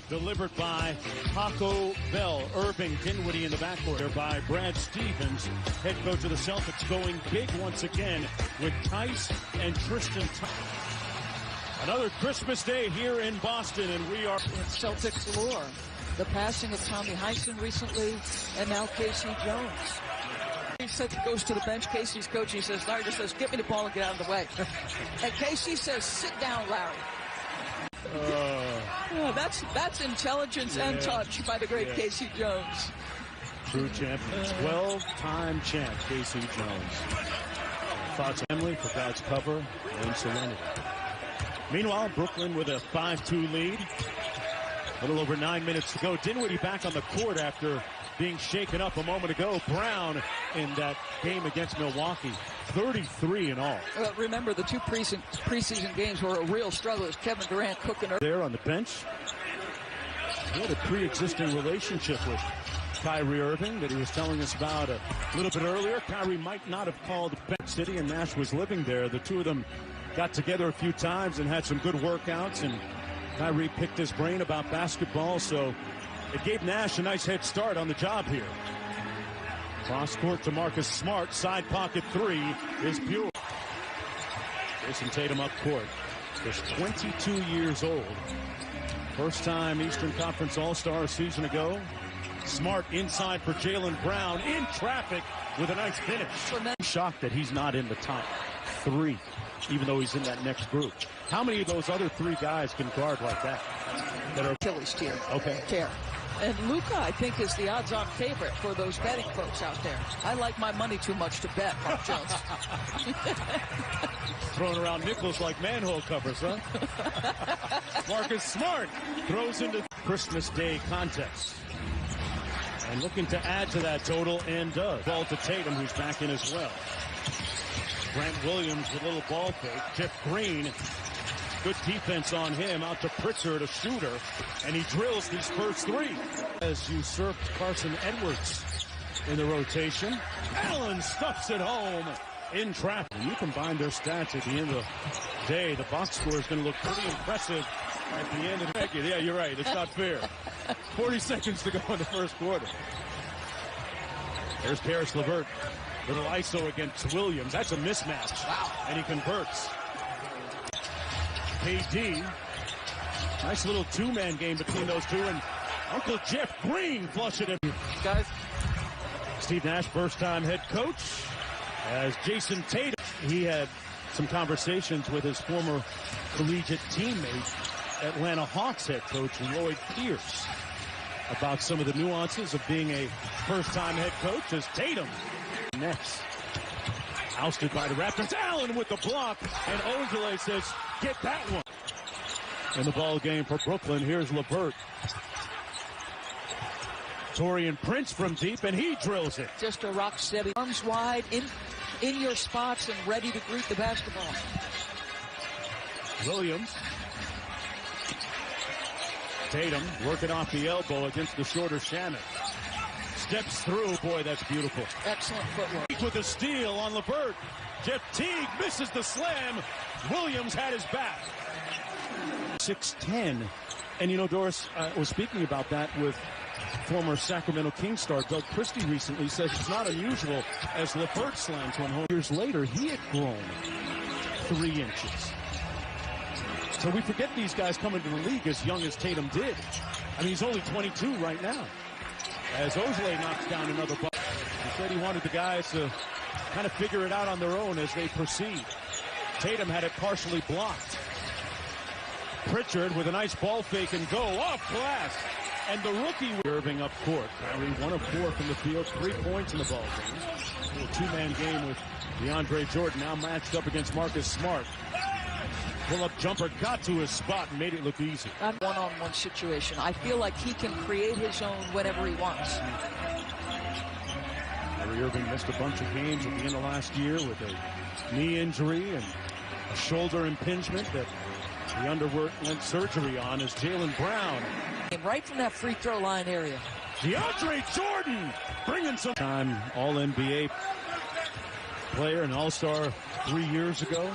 Delivered by Paco Bell. Irving, Dinwiddie in the backcourt. There by Brad Stevens, head coach of the Celtics, going big once again with Tice and Tristan. Another Christmas day here in Boston, and we are in Celtics lore. The passing of Tommy Heinsohn recently, and now Casey Jones. He said, goes to the bench. Casey's coach. He says, Larry just says, "Get me the ball and get out of the way." And Casey says, "Sit down, Larry." That's intelligence and touch by the great Casey Jones. True champion, 12-time champ, Casey Jones. Thoughts, Emily, for God's cover and serenity. Meanwhile, Brooklyn with a 5-2 lead. A little over 9 minutes to go. Dinwiddie back on the court after being shaken up a moment ago. Brown in that game against Milwaukee. 33 in all. Remember, the two preseason games were a real struggle as Kevin Durant cooking there on the bench. He had a pre-existing relationship with Kyrie Irving that he was telling us about a little bit earlier. Kyrie might not have called Beck City, and Nash was living there. The two of them got together a few times and had some good workouts, and Kyrie picked his brain about basketball, so it gave Nash a nice head start on the job here. Cross court to Marcus Smart. Side pocket three is pure. Jason Tatum up court. Just 22 years old. First time Eastern Conference All-Star a season ago. Smart inside for Jaylen Brown in traffic with a nice finish. I'm shocked that he's not in the top three, even though he's in that next group. How many of those other three guys can guard like that? That are Achilles tier. Okay. Tear. And Luka, I think, is the odds-on favorite for those betting folks out there. I like my money too much to bet, Mark Jones. Throwing around nickels like manhole covers, huh? Marcus Smart throws into Christmas Day contest. And looking to add to that total, and does. Ball to Tatum, who's back in as well. Grant Williams with a little ball fake. Jeff Green, good defense on him. Out to Pritchard, a shooter. And he drills these first three. As usurped Carson Edwards in the rotation. Allen stuffs it home in traffic. You combine their stats at the end of the day, the box score is going to look pretty impressive at the end of the decade. Yeah, you're right. It's not fair. 40 seconds to go in the first quarter. There's Karis LeVert. Little ISO against Williams. That's a mismatch. Wow. And he converts. KD. Nice little two-man game between those two. And Uncle Jeff Green flush it. Guys. Steve Nash, first-time head coach. As Jason Tatum, he had some conversations with his former collegiate teammate, Atlanta Hawks head coach Lloyd Pierce, about some of the nuances of being a first-time head coach. As Tatum next, ousted by the Raptors. Allen with the block, and Ojale says, "Get that one." In the ball game for Brooklyn, here's LeVert. Taurean Prince from deep, and he drills it. Just a rock steady, arms wide, in your spots and ready to greet the basketball. Williams. Tatum working off the elbow against the shorter Shannon. Steps through. Boy, that's beautiful. Excellent footwork. With a steal on LeVert. Jeff Teague misses the slam. Williams had his back. 6'10". And, you know, Doris was speaking about that with former Sacramento Kings star Doug Christie recently. Says it's not unusual as LeVert slams one home. Years later, he had grown 3 inches. So we forget these guys come into the league as young as Tatum did. I mean, he's only 22 right now. As Ojale knocks down another ball. He said he wanted the guys to kind of figure it out on their own as they proceed. Tatum had it partially blocked. Pritchard with a nice ball fake and go off glass. And the rookie Irving up court. Kyrie 1 of 4 from the field, 3 points in the ball game. A little two-man game with DeAndre Jordan now matched up against Marcus Smart. Pull-up jumper got to his spot and made it look easy. On one-on-one situation. I feel like he can create his own whenever he wants. Kyrie Irving missed a bunch of games at the end of last year with a knee injury and a shoulder impingement that he underwent surgery on. As Jaylen Brown. Right from that free throw line area. DeAndre Jordan bringing some time All-NBA player and All-Star 3 years ago.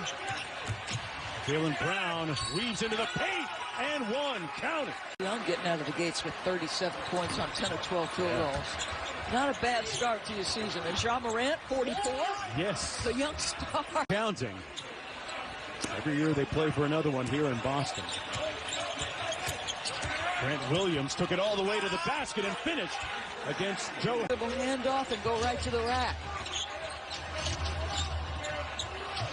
Jaylen Brown weaves into the paint and one. Count it. Young getting out of the gates with 37 points on 10 or 12 field goals. Not a bad start to your season. And Ja Morant, 44? Yes. The young star. Counting. Every year they play for another one here in Boston. Grant Williams took it all the way to the basket and finished against Joe. Hand off and go right to the rack.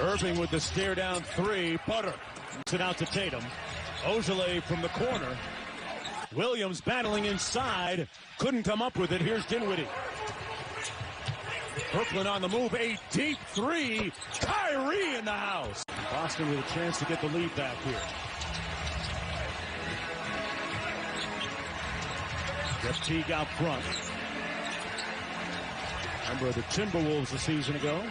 Irving with the stare down three. Butter. It out to Tatum. Ojale from the corner. Williams battling inside. Couldn't come up with it. Here's Dinwiddie. Brooklyn on the move. A deep three. Kyrie in the house. Boston with a chance to get the lead back here. Jeff Teague out front. Remember the Timberwolves a season ago.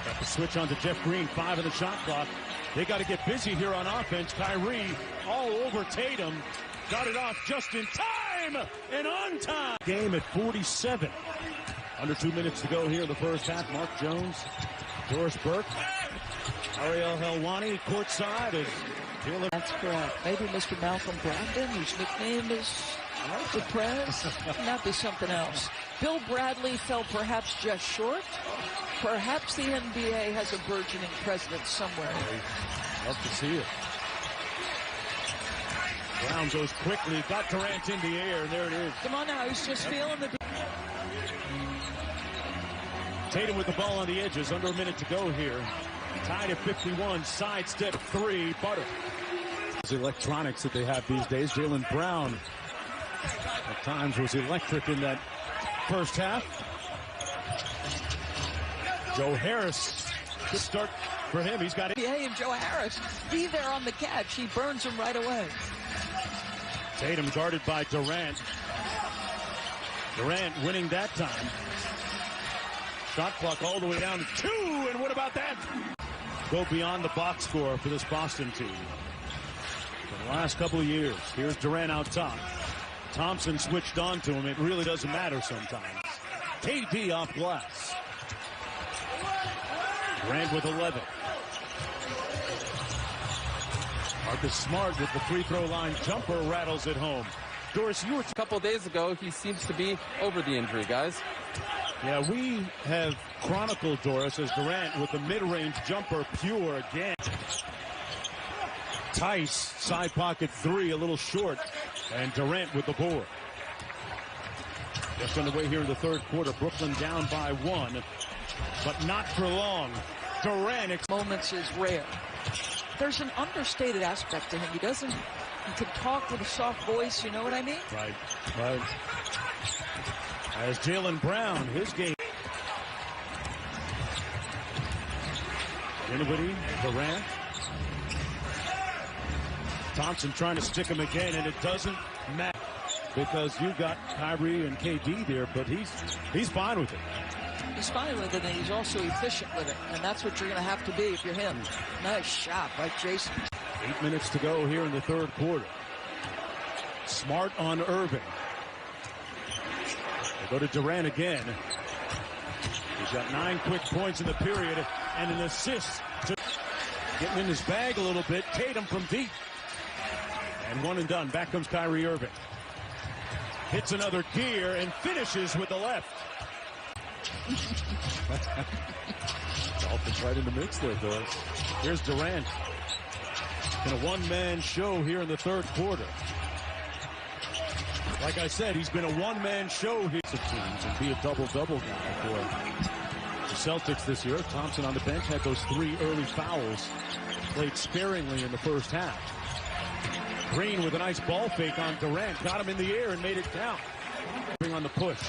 Got the switch on to Jeff Green. 5 in the shot clock. They got to get busy here on offense. Kyrie all over Tatum. Got it off just in time and on time. Game at 47. Under 2 minutes to go here in the first half. Mark Jones, Doris Burke, Ariel Helwani courtside is feeling. That's correct. Maybe Mr. Malcolm Brogdon, whose nickname is the Prez. Not be something else. Bill Bradley fell perhaps just short. Perhaps the NBA has a burgeoning president somewhere. Love to see it. Brown goes quickly, got Durant in the air, and there it is. Come on now, he's just feeling the... Tatum with the ball on the edges, under a minute to go here. Tied at 51, sidestep three, Butter. The electronics that they have these days. Jaylen Brown at times was electric in that first half. Joe Harris, good start for him. He's got it. Hey, and Joe Harris, be there on the catch. He burns him right away. Tatum guarded by Durant. Durant winning that time. Shot clock all the way down to 2, and what about that? Go beyond the box score for this Boston team. For the last couple of years, here's Durant out top. Thompson switched on to him. It really doesn't matter sometimes. KD off glass. Durant with 11. Marcus Smart with the free throw line jumper rattles it home. Doris, you were a couple days ago. He seems to be over the injury, guys. Yeah, we have chronicled Doris as Durant with the mid-range jumper pure again. Tice, side pocket three, a little short, and Durant with the board. Just underway here in the third quarter. Brooklyn down by 1, but not for long. Durant moments is rare. There's an understated aspect to him. He can talk with a soft voice, you know what I mean? Right, right. As Jaylen Brown, his game. Dinwiddie, Durant. Thompson trying to stick him again, and it doesn't matter because you got Kyrie and KD there, but he's fine with it. He's fine with it, and he's also efficient with it, and that's what you're going to have to be if you're him. Nice shot by Jason. 8 minutes to go here in the third quarter. Smart on Irving. They go to Durant again. He's got 9 quick points in the period and an assist. Getting in his bag a little bit. Tatum from deep. And one and done. Back comes Kyrie Irving. Hits another gear and finishes with the left. Dolphins right in the mix there, Doris. Here's Durant. In a one-man show here in the third quarter. Like I said, he's been a one-man show here. Teams and be a double-double guy for the Celtics this year. Thompson on the bench had those 3 early fouls. Played sparingly in the first half. Green with a nice ball fake on Durant. Got him in the air and made it count. On the push.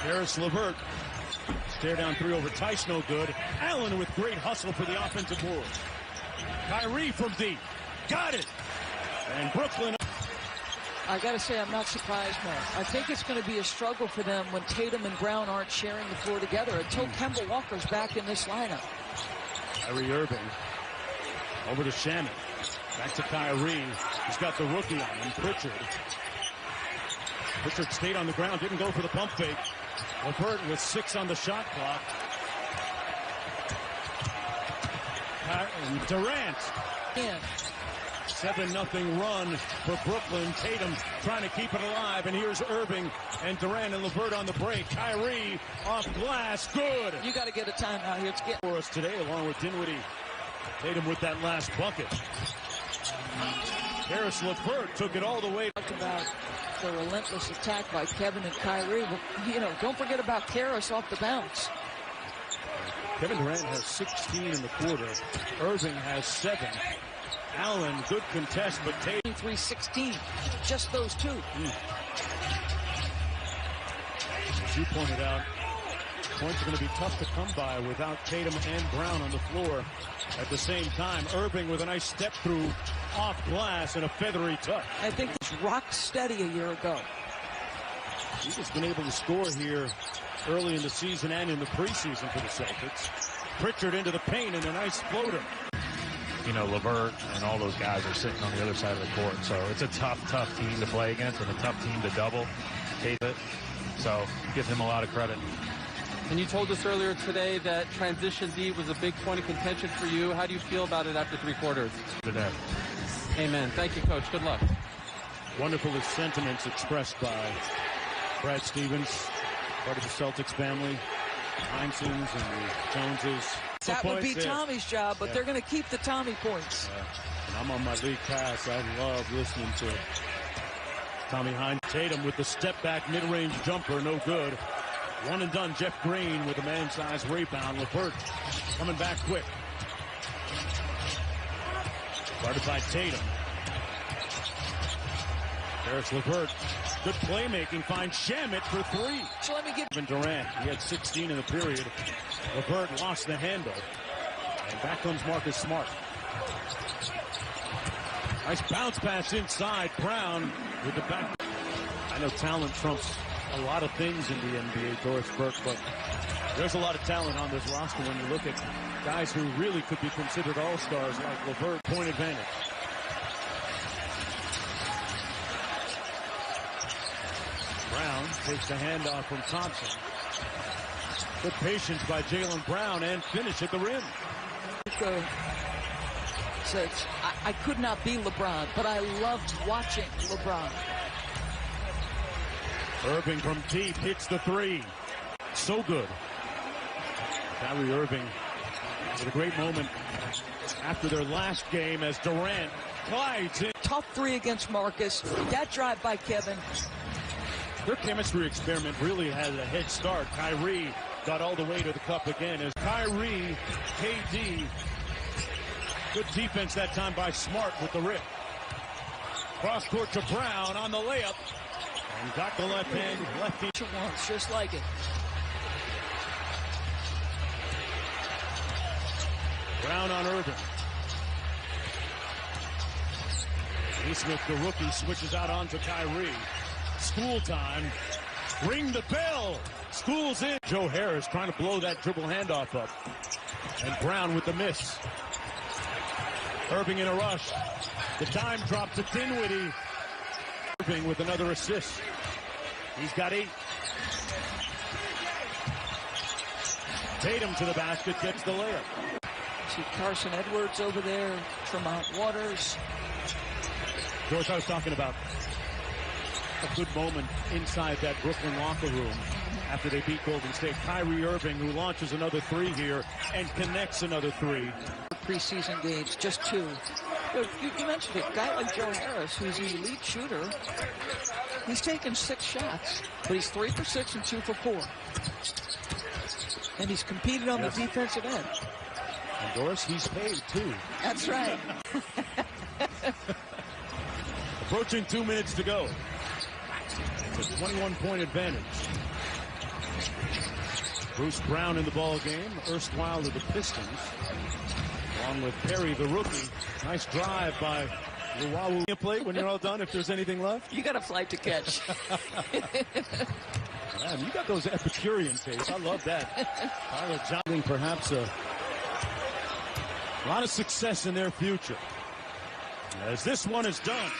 Harris LeVert. Stare down 3 over Tice, no good. Allen with great hustle for the offensive board. Kyrie from deep. Got it. And Brooklyn. I got to say, I'm not surprised, man. I think it's going to be a struggle for them when Tatum and Brown aren't sharing the floor together until Kemba Walker's back in this lineup. Kyrie Irving. Over to Shannon. Back to Kyrie. He's got the rookie on him, Pritchard. Pritchard stayed on the ground, didn't go for the pump fake. LeVert with 6 on the shot clock. And Durant. Yeah. 7-0 run for Brooklyn. Tatum trying to keep it alive. And here's Irving and Durant and LeVert on the break. Kyrie off glass. Good. You got to get a timeout here. It's For us today, along with Dinwiddie. Tatum with that last bucket. Harris LeVert took it all the way. Talked about the relentless attack by Kevin and Kyrie. But, you know, don't forget about Harris off the bounce. Kevin Durant has 16 in the quarter. Irving has 7. Allen, good contest, but Tatum 3-16. Just those two. As you pointed out, points are going to be tough to come by without Tatum and Brown on the floor at the same time. Irving with a nice step through off glass and a feathery touch. I think it's rock steady a year ago. He's just been able to score here early in the season and in the preseason for the Celtics. Pritchard into the paint and a nice floater. You know, LeVert and all those guys are sitting on the other side of the court. So it's a tough team to play against and a tough team to double. So give him a lot of credit. And you told us earlier today that transition D was a big point of contention for you. How do you feel about it after 3 quarters? Today. Amen. Thank you, Coach. Good luck. Wonderful sentiments expressed by Brad Stevens, part of the Celtics family, Heinsohns and the Joneses. That would be Tommy's job, but they're going to keep the Tommy points. And I'm on my league pass. I love listening to Tommy Heinz. Tatum with the step-back mid-range jumper, no good. One and done. Jeff Green with a man-sized rebound. LeVert coming back quick. Guarded by Tatum. There's LeVert. Good playmaking. Finds Shamet for 3. So let me give Kevin Durant. He had 16 in the period. LeVert lost the handle. And back comes Marcus Smart. Nice bounce pass inside. Brown with the back. I know talent trumps a lot of things in the NBA, Doris Burke, but there's a lot of talent on this roster when you look at guys who really could be considered all-stars like LeVert. Point advantage. Brown takes the handoff from Thompson. Good patience by Jaylen Brown and finish at the rim. Says, I could not be LeBron, but I loved watching LeBron. Irving from deep hits the 3. So good. Kyrie Irving with a great moment after their last game as Durant glides in. Tough 3 against Marcus. That drive by Kevin. Their chemistry experiment really had a head start. Kyrie got all the way to the cup again as Kyrie, KD. Good defense that time by Smart with the rip. Cross court to Brown on the layup. And got the left hand, lefty. Once, just like it. Brown on Irving. Smith, the rookie, switches out onto Kyrie. School time. Ring the bell. School's in. Joe Harris trying to blow that dribble handoff up. And Brown with the miss. Irving in a rush. The time drop to Dinwiddie. Irving with another assist. He's got 8. Tatum to the basket, gets the layup. See Carson Edwards over there, Tremont Waters. George, I was talking about a good moment inside that Brooklyn locker room after they beat Golden State. Kyrie Irving, who launches another 3 here and connects another 3. Preseason games, just 2. You mentioned it. A guy like Joe Harris, who's an elite shooter, he's taken 6 shots, but he's 3 for 6 and 2 for 4. And he's competed on the defensive end. And Doris, he's paid too. That's right. Approaching 2 minutes to go. It's a 21-point advantage. Bruce Brown in the ball game, erstwhile of the Pistons. Along with Perry, the rookie. Nice drive by Luwawu. You play when you're all done if there's anything left? You got a flight to catch. Man, you got those Epicurean tapes. I love that. Tyler Johnson, perhaps a lot of success in their future. As this one is done.